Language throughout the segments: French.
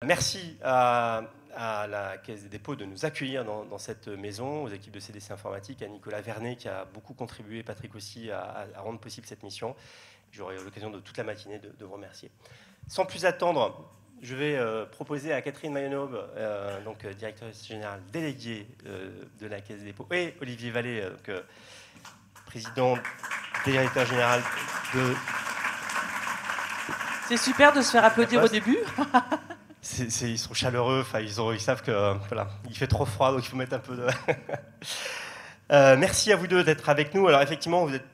Merci à la Caisse des dépôts de nous accueillir dans cette maison, aux équipes de CDC Informatique, à Nicolas Vernet qui a beaucoup contribué, Patrick aussi, à rendre possible cette mission. J'aurai l'occasion de toute la matinée de vous remercier. Sans plus attendre, je vais proposer à Catherine Mayennaube, donc directrice générale déléguée de la Caisse des dépôts, et Olivier Vallée, président directeur général de... C'est super de se faire applaudir au début. Ils sont chaleureux, ils savent que voilà, il fait trop froid, donc il faut mettre un peu de... merci à vous deux d'être avec nous. Alors effectivement, vous êtes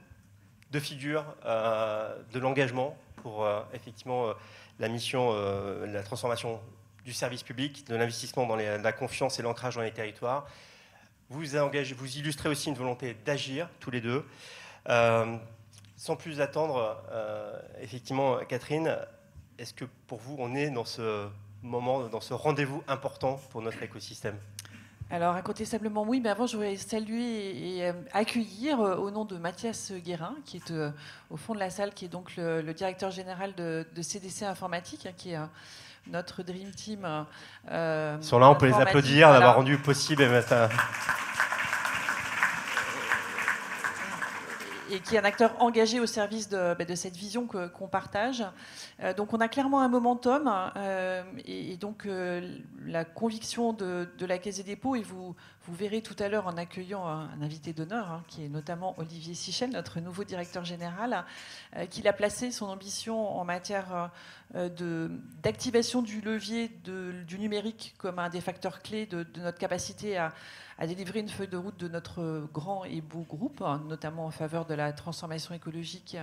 deux figures de l'engagement pour effectivement la mission, la transformation du service public, de l'investissement dans la confiance et l'ancrage dans les territoires. Vous illustrez aussi une volonté d'agir, tous les deux. Sans plus attendre, effectivement, Catherine, est-ce que pour vous, on est dans ce moment, dans ce rendez-vous important pour notre écosystème? Alors, incontestablement, oui, mais avant, je voudrais saluer et accueillir au nom de Mathias Guérin, qui est au fond de la salle, qui est donc le directeur général de CDC Informatique, qui est notre Dream Team. Ils sont là, on peut les applaudir d'avoir rendu possible et mettre et qui est un acteur engagé au service de cette vision qu'on partage. Donc on a clairement un momentum et donc la conviction de la Caisse des dépôts, et vous verrez tout à l'heure en accueillant un invité d'honneur, qui est notamment Olivier Sichel, notre nouveau directeur général, qu'il a placé son ambition en matière d'activation du levier du numérique comme un des facteurs clés de notre capacité à délivrer une feuille de route de notre grand et beau groupe, notamment en faveur de la transformation écologique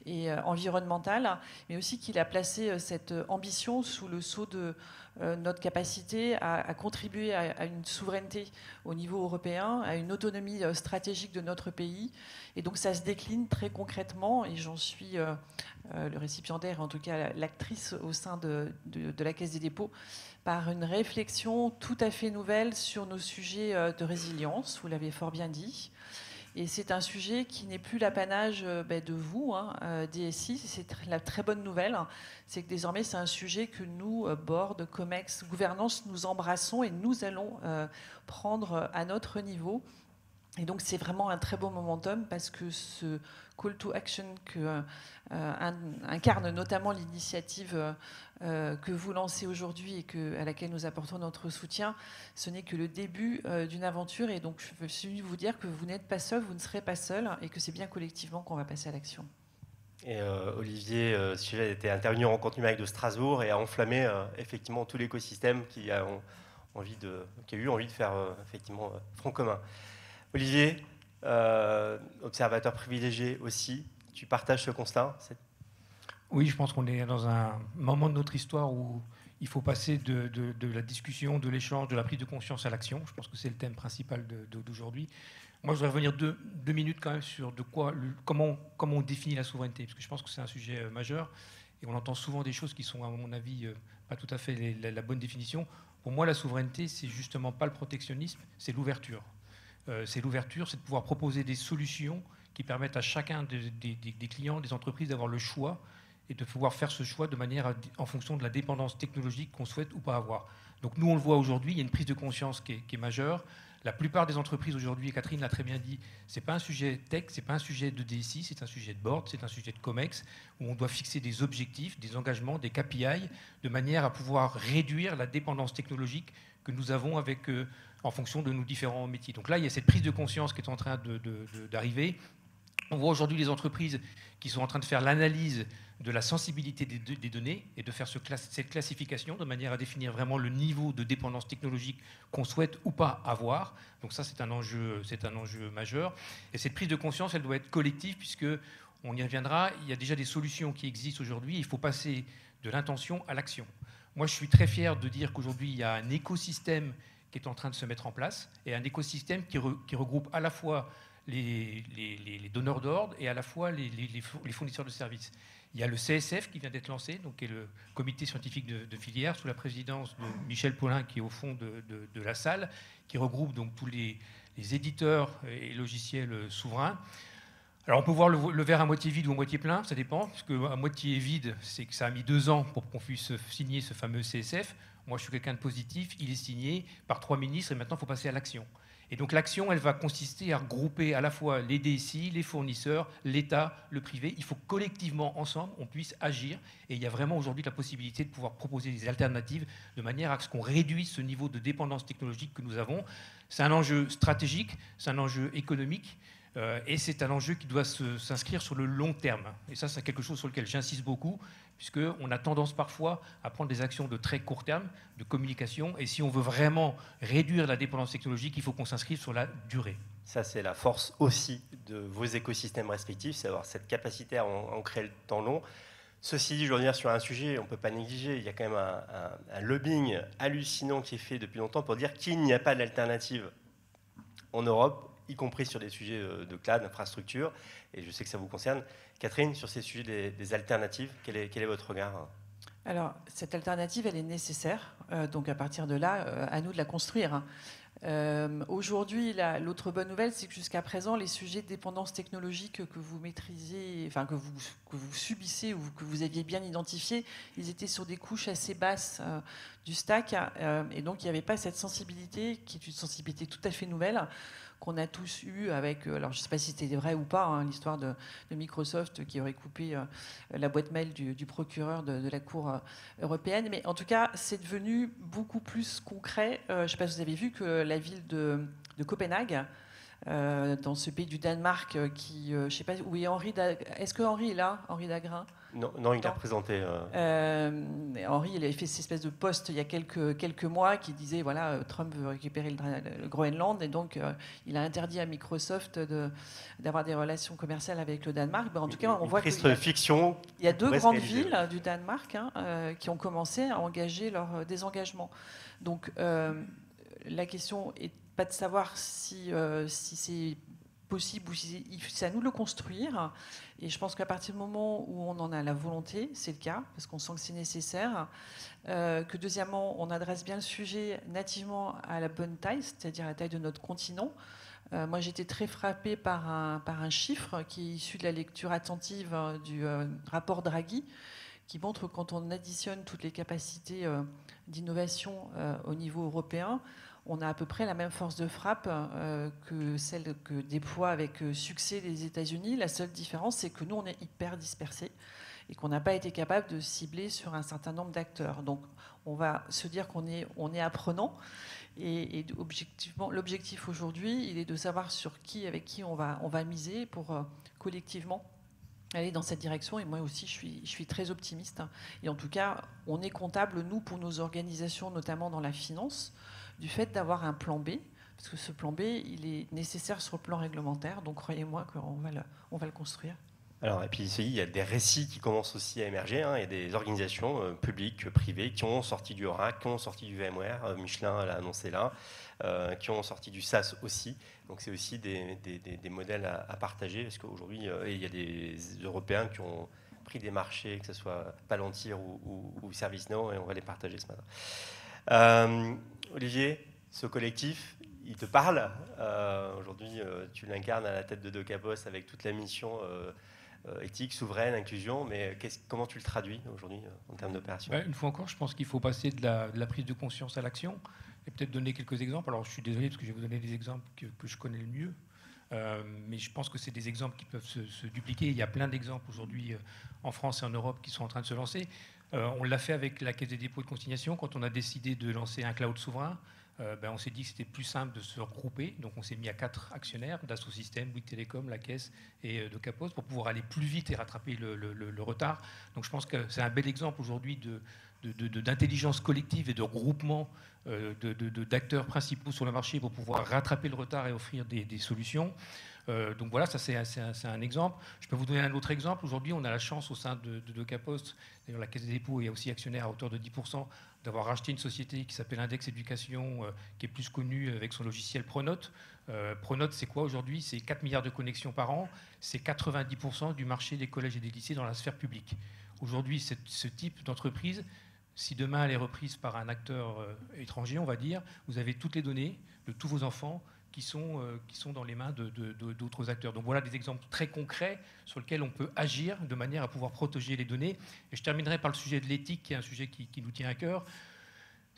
et environnementale, mais aussi qu'il a placé cette ambition sous le sceau de notre capacité à contribuer à une souveraineté au niveau européen, à une autonomie stratégique de notre pays. Et donc ça se décline très concrètement, et j'en suis le récipiendaire, en tout cas l'actrice au sein de la Caisse des dépôts, par une réflexion tout à fait nouvelle sur nos sujets de résilience, vous l'avez fort bien dit. Et c'est un sujet qui n'est plus l'apanage de vous, DSI. C'est la très bonne nouvelle. C'est que désormais, c'est un sujet que nous, board, COMEX, gouvernance, nous embrassons et nous allons prendre à notre niveau. Et donc, c'est vraiment un très beau momentum parce que ce call to action que incarne notamment l'initiative que vous lancez aujourd'hui et à laquelle nous apportons notre soutien, ce n'est que le début d'une aventure. Et donc, je veux vous dire que vous n'êtes pas seul, vous ne serez pas seul, et que c'est bien collectivement qu'on va passer à l'action. Et Olivier Sichel était intervenu en rencontre numérique de Strasbourg et a enflammé effectivement tout l'écosystème qui a eu envie de faire effectivement front commun. Olivier, observateur privilégié aussi, tu partages ce constat? Oui, je pense qu'on est dans un moment de notre histoire où il faut passer de la discussion, de l'échange, de la prise de conscience à l'action. Je pense que c'est le thème principal d'aujourd'hui. Moi, je voudrais revenir deux minutes quand même sur comment on définit la souveraineté, parce que je pense que c'est un sujet majeur, et on entend souvent des choses qui sont, à mon avis, pas tout à fait la bonne définition. Pour moi, la souveraineté, c'est justement pas le protectionnisme, c'est l'ouverture. C'est l'ouverture, c'est de pouvoir proposer des solutions qui permettent à chacun des clients, des entreprises d'avoir le choix et de pouvoir faire ce choix de manière en fonction de la dépendance technologique qu'on souhaite ou pas avoir. Donc nous, on le voit aujourd'hui, il y a une prise de conscience qui est majeure. La plupart des entreprises aujourd'hui, et Catherine l'a très bien dit, ce n'est pas un sujet tech, ce n'est pas un sujet de DSI, c'est un sujet de board, c'est un sujet de COMEX, où on doit fixer des objectifs, des engagements, des KPI, de manière à pouvoir réduire la dépendance technologique que nous avons en fonction de nos différents métiers. Donc là, il y a cette prise de conscience qui est en train d'arriver. On voit aujourd'hui les entreprises qui sont en train de faire l'analyse de la sensibilité des données et de faire cette classification de manière à définir vraiment le niveau de dépendance technologique qu'on souhaite ou pas avoir. Donc ça, c'est un enjeu majeur. Et cette prise de conscience, elle doit être collective puisque, on y reviendra, il y a déjà des solutions qui existent aujourd'hui. Il faut passer de l'intention à l'action. Moi, je suis très fier de dire qu'aujourd'hui, il y a un écosystème qui est en train de se mettre en place et un écosystème qui regroupe à la fois les donneurs d'ordre et à la fois les fournisseurs de services. Il y a le CSF qui vient d'être lancé, donc qui est le comité scientifique de filière, sous la présidence de Michel Paulin, qui est au fond de la salle, qui regroupe donc tous les éditeurs et logiciels souverains. Alors on peut voir le verre à moitié vide ou à moitié plein, ça dépend, parce qu'à moitié vide, c'est que ça a mis 2 ans pour qu'on puisse signer ce fameux CSF. moi je suis quelqu'un de positif, il est signé par 3 ministres et maintenant il faut passer à l'action. Et donc l'action, elle va consister à regrouper à la fois les DSI, les fournisseurs, l'État, le privé. Il faut collectivement, ensemble, on puisse agir. Et il y a vraiment aujourd'hui la possibilité de pouvoir proposer des alternatives de manière à ce qu'on réduise ce niveau de dépendance technologique que nous avons. C'est un enjeu stratégique, c'est un enjeu économique. Et c'est un enjeu qui doit s'inscrire sur le long terme. Et ça, c'est quelque chose sur lequel j'insiste beaucoup, puisqu'on a tendance parfois à prendre des actions de très court terme, de communication. Et si on veut vraiment réduire la dépendance technologique, il faut qu'on s'inscrive sur la durée. Ça, c'est la force aussi de vos écosystèmes respectifs, c'est avoir cette capacité à ancrer le temps long. Ceci dit, je veux revenir sur un sujet, on ne peut pas négliger, il y a quand même un lobbying hallucinant qui est fait depuis longtemps pour dire qu'il n'y a pas d'alternative en Europe, y compris sur des sujets de cloud, d'infrastructure, et je sais que ça vous concerne. Catherine, sur ces sujets des alternatives, quel est votre regard ? Alors, cette alternative, elle est nécessaire, donc à partir de là, à nous de la construire. Aujourd'hui, l'autre bonne nouvelle, c'est que jusqu'à présent, les sujets de dépendance technologique que vous maîtrisez, enfin que vous subissez ou que vous aviez bien identifiés, ils étaient sur des couches assez basses du stack, et donc il n'y avait pas cette sensibilité, qui est une sensibilité tout à fait nouvelle, qu'on a tous eu avec, alors je ne sais pas si c'était vrai ou pas, hein, l'histoire de Microsoft qui aurait coupé la boîte mail du procureur de la Cour européenne. Mais en tout cas, c'est devenu beaucoup plus concret. Je ne sais pas si vous avez vu que la ville de Copenhague, dans ce pays du Danemark, je ne sais pas où est Henri. Est-ce que Henri est là, Henri Dagrin ? Non, il a représenté. Henri, il avait fait cette espèce de post il y a quelques mois qui disait voilà, Trump veut récupérer le Groenland et donc il a interdit à Microsoft d'avoir des relations commerciales avec le Danemark. En tout cas, on voit qu'il y a 2 grandes villes du Danemark qui ont commencé à engager leur désengagement. Donc la question est pas de savoir si c'est possible ou si c'est à nous de le construire. Et je pense qu'à partir du moment où on en a la volonté, c'est le cas, parce qu'on sent que c'est nécessaire, que deuxièmement, on adresse bien le sujet nativement à la bonne taille, c'est-à-dire à la taille de notre continent. Moi, j'étais très frappée par un chiffre qui est issu de la lecture attentive du rapport Draghi, qui montre que quand on additionne toutes les capacités d'innovation au niveau européen, on a à peu près la même force de frappe que celle que déploient avec succès les États-Unis. La seule différence, c'est que nous, on est hyper dispersés et qu'on n'a pas été capable de cibler sur un certain nombre d'acteurs. Donc, on va se dire qu'on est apprenant. Et objectivement, l'objectif aujourd'hui, il est de savoir avec qui on va miser pour collectivement aller dans cette direction. Et moi aussi, je suis très optimiste. Et en tout cas, on est comptable, nous, pour nos organisations, notamment dans la finance, du fait d'avoir un plan B, parce que ce plan B, il est nécessaire sur le plan réglementaire, donc croyez-moi qu'on va le construire. Alors, et puis il y a des récits qui commencent aussi à émerger, hein. Il y a des organisations publiques, privées, qui ont sorti du Oracle, qui ont sorti du VMware, Michelin l'a annoncé là, qui ont sorti du SaaS aussi. Donc c'est aussi des modèles à partager, parce qu'aujourd'hui, il y a des Européens qui ont pris des marchés, que ce soit Palantir ou ServiceNow, et on va les partager ce matin. Olivier, ce collectif, il te parle. Aujourd'hui, tu l'incarnes à la tête de Docapos avec toute la mission éthique, souveraine, inclusion. Mais comment tu le traduis aujourd'hui en termes d'opération ? Une fois encore, je pense qu'il faut passer de la prise de conscience à l'action et peut-être donner quelques exemples. Alors, je suis désolé parce que je vais vous donner des exemples que je connais le mieux. Mais je pense que c'est des exemples qui peuvent se dupliquer. Il y a plein d'exemples aujourd'hui en France et en Europe qui sont en train de se lancer. On l'a fait avec la Caisse des dépôts et de consignation quand on a décidé de lancer un cloud souverain. On s'est dit que c'était plus simple de se regrouper. Donc on s'est mis à 4 actionnaires, Dassault Systèmes, Bouygues Télécom, la Caisse et Docapos, pour pouvoir aller plus vite et rattraper le retard. Donc je pense que c'est un bel exemple aujourd'hui d'intelligence collective et de regroupement d'acteurs principaux sur le marché pour pouvoir rattraper le retard et offrir des solutions. Donc voilà, ça c'est un exemple. Je peux vous donner un autre exemple. Aujourd'hui, on a la chance au sein de Docapos, d'ailleurs la Caisse des dépôts est aussi actionnaire à hauteur de 10%, d'avoir racheté une société qui s'appelle Index Éducation, qui est plus connue avec son logiciel Pronote. Pronote, c'est quoi aujourd'hui ? C'est 4 milliards de connexions par an, c'est 90% du marché des collèges et des lycées dans la sphère publique. Aujourd'hui, ce type d'entreprise, si demain elle est reprise par un acteur étranger, on va dire, vous avez toutes les données de tous vos enfants qui sont dans les mains d'autres acteurs. Donc voilà des exemples très concrets sur lesquels on peut agir de manière à pouvoir protéger les données. Et je terminerai par le sujet de l'éthique, qui est un sujet qui nous tient à cœur.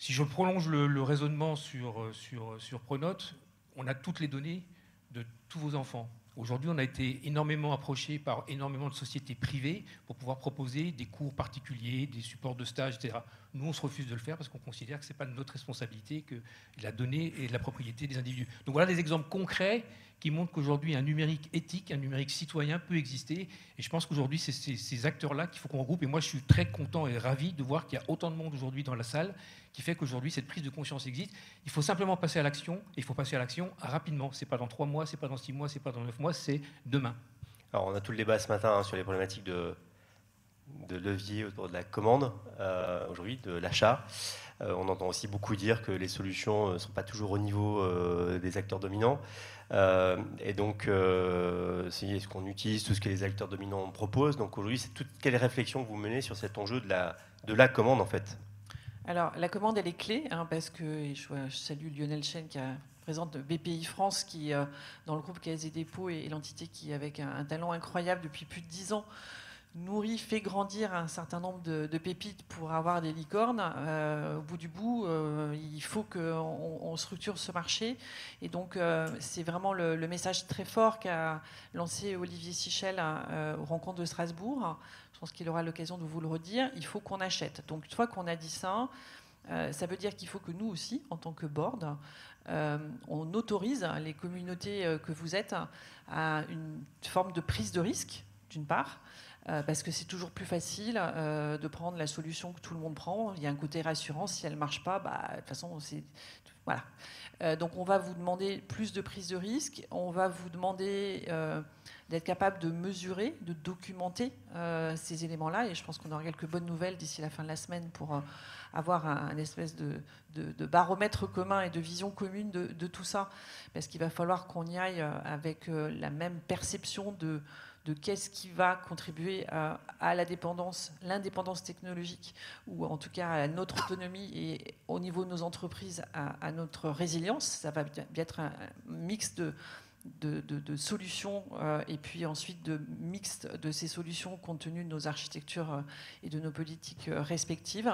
Si je prolonge le raisonnement sur Pronote, on a toutes les données de tous vos enfants. Aujourd'hui, on a été énormément approché par énormément de sociétés privées pour pouvoir proposer des cours particuliers, des supports de stage, etc. Nous, on se refuse de le faire parce qu'on considère que ce n'est pas de notre responsabilité que la donnée est de la propriété des individus. Donc voilà des exemples concrets qui montrent qu'aujourd'hui, un numérique éthique, un numérique citoyen peut exister. Et je pense qu'aujourd'hui, c'est ces acteurs-là qu'il faut qu'on regroupe. Et moi, je suis très content et ravi de voir qu'il y a autant de monde aujourd'hui dans la salle qui fait qu'aujourd'hui, cette prise de conscience existe. Il faut simplement passer à l'action. Et il faut passer à l'action rapidement. Ce n'est pas dans 3 mois, ce n'est pas dans 6 mois, ce n'est pas dans 9 mois, c'est demain. Alors, on a tout le débat ce matin sur les problématiques de levier autour de la commande, aujourd'hui, de l'achat. On entend aussi beaucoup dire que les solutions ne sont pas toujours au niveau des acteurs dominants. Et donc, est-ce qu'on utilise tout ce que les acteurs dominants proposent? Donc aujourd'hui, quelle réflexion que vous menez sur cet enjeu de la commande, en fait? Alors, la commande, elle est clé, parce que je salue Lionel Chen qui présente BPI France, qui, dans le groupe Caisse des dépôts, est l'entité qui, avec un talent incroyable depuis plus de 10 ans, nourrit, fait grandir un certain nombre de pépites pour avoir des licornes. Au bout du bout, il faut qu'on structure ce marché. Et donc, c'est vraiment le message très fort qu'a lancé Olivier Sichel aux rencontres de Strasbourg. Je pense qu'il aura l'occasion de vous le redire. Il faut qu'on achète. Donc, une fois qu'on a dit ça, ça veut dire qu'il faut que nous aussi, en tant que board, on autorise les communautés que vous êtes à une forme de prise de risque, d'une part, parce que c'est toujours plus facile de prendre la solution que tout le monde prend. Il y a un côté rassurant. Si elle ne marche pas, de toute façon, c'est... Voilà. Donc, on va vous demander plus de prise de risque. On va vous demander d'être capable de mesurer, de documenter ces éléments-là. Et je pense qu'on aura quelques bonnes nouvelles d'ici la fin de la semaine pour avoir un espèce de baromètre commun et de vision commune de tout ça. Parce qu'il va falloir qu'on y aille avec la même perception de qu'est-ce qui va contribuer à l'indépendance technologique, ou en tout cas à notre autonomie et au niveau de nos entreprises à notre résilience. Ça va bien être un mix de solutions et puis ensuite de mix de ces solutions compte tenu de nos architectures et de nos politiques respectives.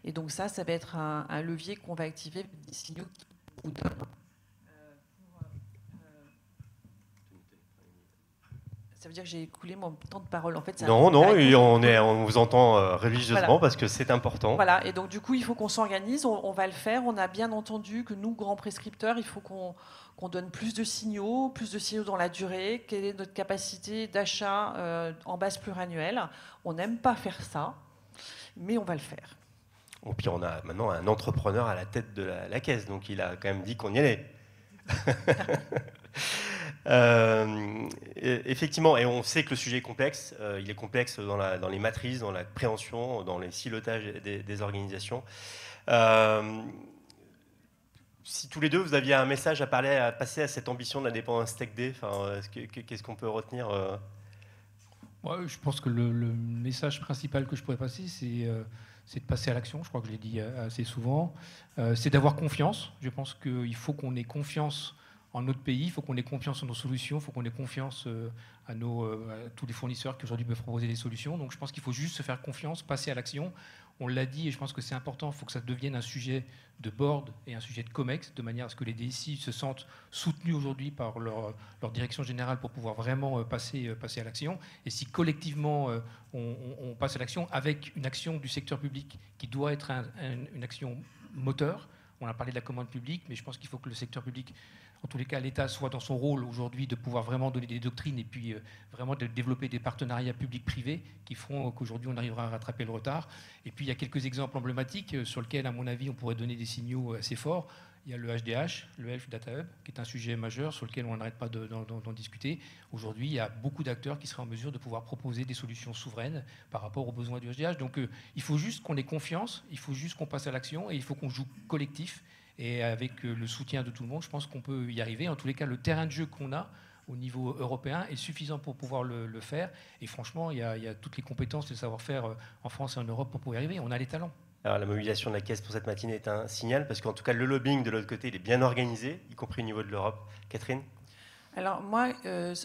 Et donc ça va être un levier qu'on va activer des signaux qui vous donnent. Ça veut dire que j'ai écoulé mon temps de parole. En fait, non, et on vous entend religieusement, voilà. Parce que c'est important. Voilà, et donc du coup, il faut qu'on s'organise, on va le faire. On a bien entendu que nous, grands prescripteurs, il faut qu'on donne plus de signaux dans la durée. Quelle est notre capacité d'achat en base pluriannuelle? On n'aime pas faire ça, mais on va le faire. Et puis on a maintenant un entrepreneur à la tête de la caisse, donc il a quand même dit qu'on y allait. Effectivement, et on sait que le sujet est complexe. Il est complexe dans les matrices, dans la préhension, dans les silotages des organisations. Si tous les deux, vous aviez un message à passer à cette ambition de l'indépendance Tech Day, qu'est-ce qu'on peut retenir Ouais, je pense que le message principal que je pourrais passer, c'est de passer à l'action. Je crois que je l'ai dit assez souvent. C'est d'avoir confiance. Je pense qu'il faut qu'on ait confiance en notre pays, il faut qu'on ait confiance en nos solutions, il faut qu'on ait confiance à tous les fournisseurs qui aujourd'hui peuvent proposer des solutions. Donc je pense qu'il faut juste se faire confiance, passer à l'action. On l'a dit et je pense que c'est important, il faut que ça devienne un sujet de board et un sujet de COMEX, de manière à ce que les DSI se sentent soutenus aujourd'hui par leur direction générale pour pouvoir vraiment passer à l'action. Et si collectivement on passe à l'action avec une action du secteur public qui doit être une action moteur, on a parlé de la commande publique, mais je pense qu'il faut que le secteur public, en tous les cas, l'État soit dans son rôle aujourd'hui de pouvoir vraiment donner des doctrines et puis vraiment de développer des partenariats publics-privés qui feront qu'aujourd'hui on arrivera à rattraper le retard. Et puis il y a quelques exemples emblématiques sur lesquels, à mon avis, on pourrait donner des signaux assez forts. Il y a le HDH, le Health Data Hub, qui est un sujet majeur sur lequel on n'arrête pas d'en discuter. Aujourd'hui, il y a beaucoup d'acteurs qui seraient en mesure de pouvoir proposer des solutions souveraines par rapport aux besoins du HDH. Donc il faut juste qu'on ait confiance, il faut juste qu'on passe à l'action et il faut qu'on joue collectif. Et avec le soutien de tout le monde, je pense qu'on peut y arriver. En tous les cas, le terrain de jeu qu'on a au niveau européen est suffisant pour pouvoir le faire. Et franchement, il y a toutes les compétences et le savoir-faire en France et en Europe pour pouvoir y arriver. On a les talents. Alors, la mobilisation de la Caisse pour cette matinée est un signal, parce qu'en tout cas, le lobbying de l'autre côté, il est bien organisé, y compris au niveau de l'Europe. Catherine ? Alors moi,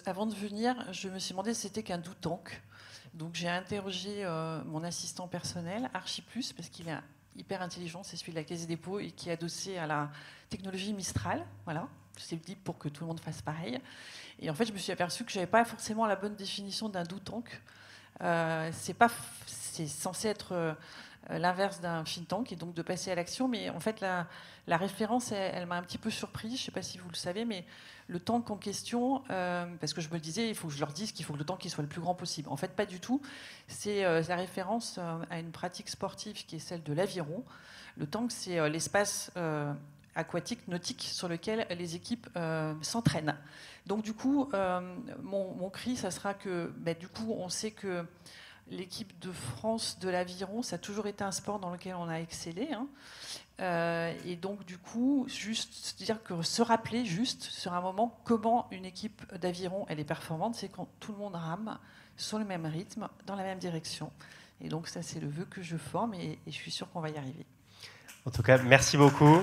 avant de venir, je me suis demandé si c'était qu'un do tank. Donc j'ai interrogé mon assistant personnel, Archiplus, parce qu'il est hyper intelligent, c'est celui de la Caisse des dépôts et qui est adossé à la technologie Mistral. Voilà, c'est le type pour que tout le monde fasse pareil. Et en fait, je me suis aperçue que je n'avais pas forcément la bonne définition d'un do tank. C'est censé être l'inverse d'un think tank et donc de passer à l'action. Mais en fait, la référence, elle m'a un petit peu surprise. Je ne sais pas si vous le savez, mais le tank en question, parce que je me disais, il faut que je leur dise qu'il faut que le tank soit le plus grand possible. En fait, pas du tout. C'est la référence à une pratique sportive qui est celle de l'aviron. Le tank, c'est l'espace aquatique, nautique, sur lequel les équipes s'entraînent. Donc du coup, mon cri, ça sera que, du coup, on sait que l'équipe de France de l'aviron, ça a toujours été un sport dans lequel on a excellé. Et donc, du coup, juste dire que se rappeler juste sur un moment comment une équipe d'aviron elle est performante, c'est quand tout le monde rame sur le même rythme, dans la même direction. Et donc, ça, c'est le vœu que je forme et je suis sûre qu'on va y arriver. En tout cas, merci beaucoup.